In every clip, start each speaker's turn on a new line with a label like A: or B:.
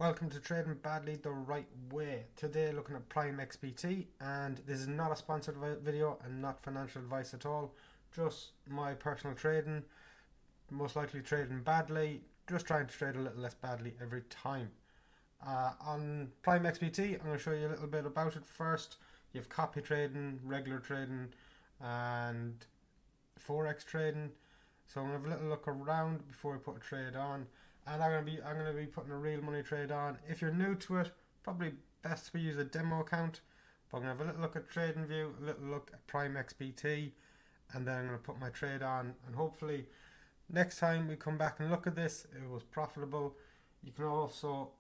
A: Welcome to Trading Badly the Right Way. Today looking at PrimeXBT, and this is not a sponsored video and not financial advice at all. Just my personal trading, most likely trading badly, just trying to trade a little less badly every time. On PrimeXBT, I'm going to show you a little bit about it first. You have copy trading, regular trading and Forex trading. So I'm going to have a little look around before I put a trade on. And I'm gonna be putting a real money trade on. If you're new to it, probably best to use a demo account. But I'm gonna have a little look at TradingView, a little look at PrimeXBT, and then I'm gonna put my trade on. And hopefully, next time we come back and look at this, it was profitable. You can also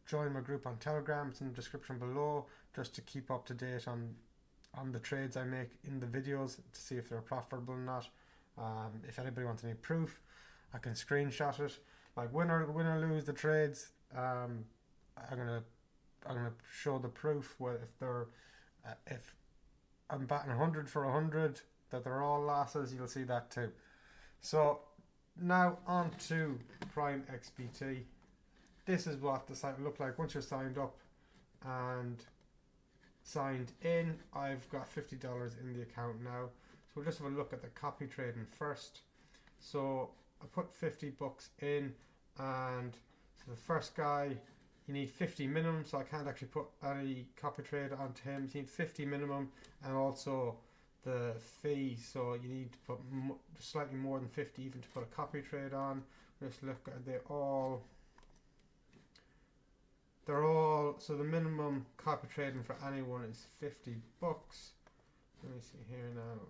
A: join my group on Telegram. It's in the description below, just to keep up to date on the trades I make in the videos to see if they're profitable or not. If anybody wants any proof, I can screenshot it. Like win or lose the trades, I'm gonna show the proof. Where if I'm batting 100 for 100, that they're all losses, you'll see that too. So now on to PrimeXBT. This is what the site will look like once you're signed up and signed in. I've got $50 in the account now, so we'll just have a look at the copy trading first. So I put 50 bucks in, and so the first guy, you need 50 minimum, so I can't actually put any copy trade onto him. You need 50 minimum, and also the fee, so you need to put slightly more than 50 even to put a copy trade on. Just look at they're all so the minimum copy trading for anyone is 50 bucks. Let me see here now.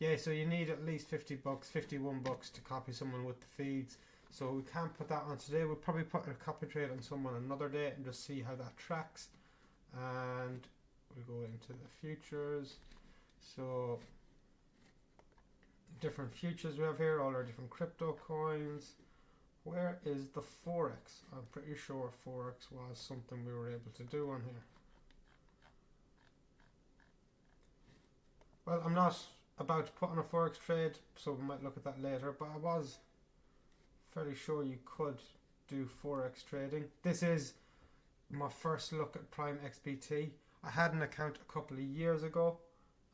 A: Yeah, so you need at least 50 bucks, 51 bucks to copy someone with the feeds. So we can't put that on today. We'll probably put a copy trade on someone another day and just see how that tracks. And we go into the futures. So different futures we have here, all our different crypto coins. Where is the Forex? I'm pretty sure Forex was something we were able to do on here. Well, I'm not about to put on a Forex trade, so we might look at that later, but I was fairly sure you could do Forex trading. This is my first look at PrimeXBT. I had an account a couple of years ago,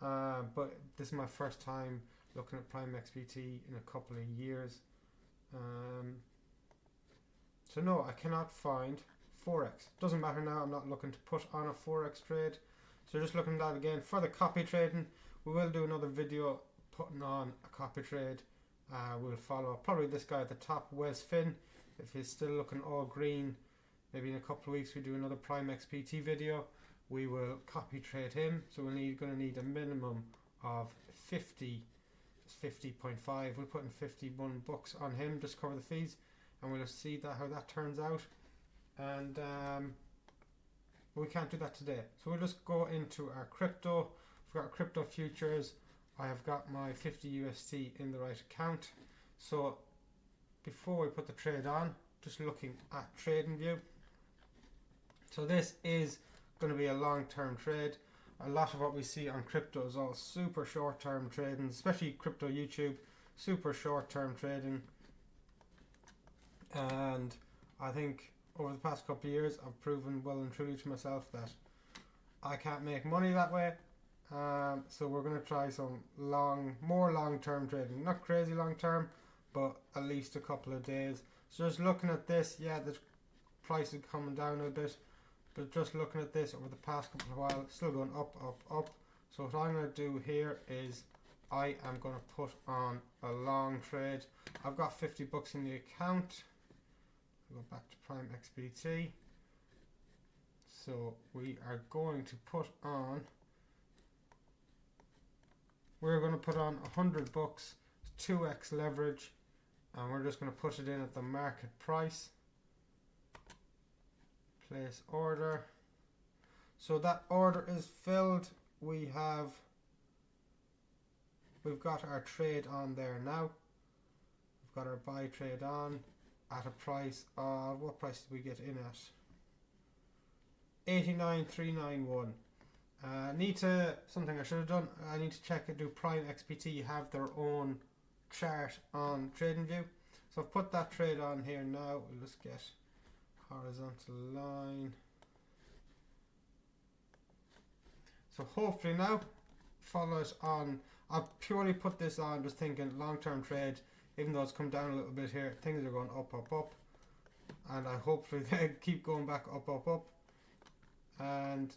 A: but this is my first time looking at PrimeXBT in a couple of years. So no, I cannot find Forex. Doesn't matter now, I'm not looking to put on a Forex trade. So just looking at that again. For the copy trading, we will do another video putting on a copy trade. We'll follow up probably this guy at the top, Wes Finn. If he's still looking all green, maybe in a couple of weeks we do another PrimeXBT video. We will copy trade him. So we're going to need a minimum of 50, 50.5. We'll put in 51 bucks on him, just cover the fees, and we'll see how that turns out. And we can't do that today, so we'll just go into our crypto. We've got crypto futures. I have got my 50 UST in the right account. So before we put the trade on, just looking at TradingView. So this is going to be a long-term trade. A lot of what we see on crypto is all super short-term trading, especially crypto YouTube, super short-term trading. And I think over the past couple of years, I've proven well and truly to myself that I can't make money that way. So we're going to try some more long-term trading. Not crazy long-term, but at least a couple of days. So just looking at this, yeah, the price is coming down a bit, but just looking at this over the past couple of while, still going up, up, up. So what I'm going to do here is I am going to put on a long trade. I've got 50 bucks in the account. Go back to PrimeXBT. So we are going to put on. We're going to put on 100 bucks, 2x leverage, and we're just going to put it in at the market price. Place order. So that order is filled. We've got our trade on there now. We've got our buy trade on at a price of, what price did we get in at? 89,391. Something I should have done, I need to check it. Do PrimeXBT have their own chart on TradingView? So I've put that trade on here now. We'll just get horizontal line. So hopefully now follow it on. I purely put this on just thinking long-term trade, even though it's come down a little bit here, things are going up, up, up, and I hopefully they keep going back up, up, up, and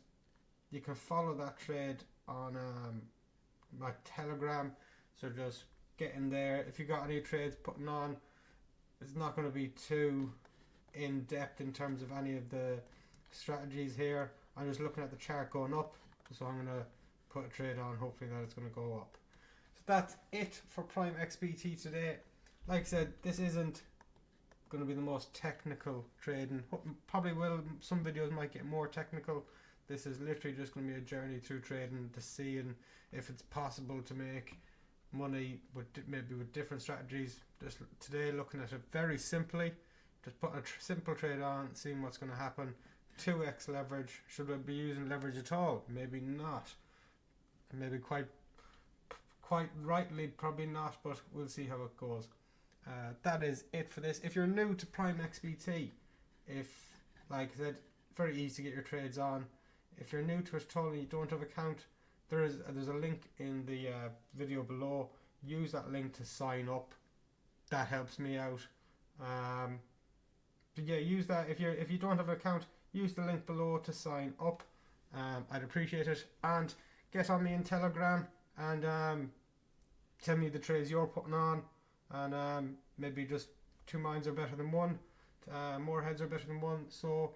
A: you can follow that trade on my Telegram. So just get in there. If you got any trades putting on, it's not going to be too in depth in terms of any of the strategies here. I'm just looking at the chart going up, so I'm going to put a trade on, hopefully that it's going to go up. So that's it for PrimeXBT today. Like I said, this isn't going to be the most technical trading. Probably will, some videos might get more technical. This is literally just going to be a journey through trading to seeing if it's possible to make money with maybe with different strategies. Just today looking at it very simply, just putting a simple trade on, seeing what's going to happen. 2x leverage. Should I be using leverage at all? Maybe not. Maybe quite rightly, probably not, but we'll see how it goes. That is it for this. If you're new to PrimeXBT, like I said, very easy to get your trades on. If you're new to it totally, you don't have an account, there's a link in the video below. Use that link to sign up. That helps me out. But yeah, use that. If you don't have an account, use the link below to sign up. I'd appreciate it. And get on me in Telegram and tell me the trades you're putting on. And maybe just two minds are better than one. More heads are better than one. So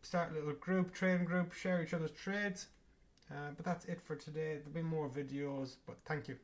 A: start a little group, trading group, share each other's trades. But that's it for today. There'll be more videos, but thank you.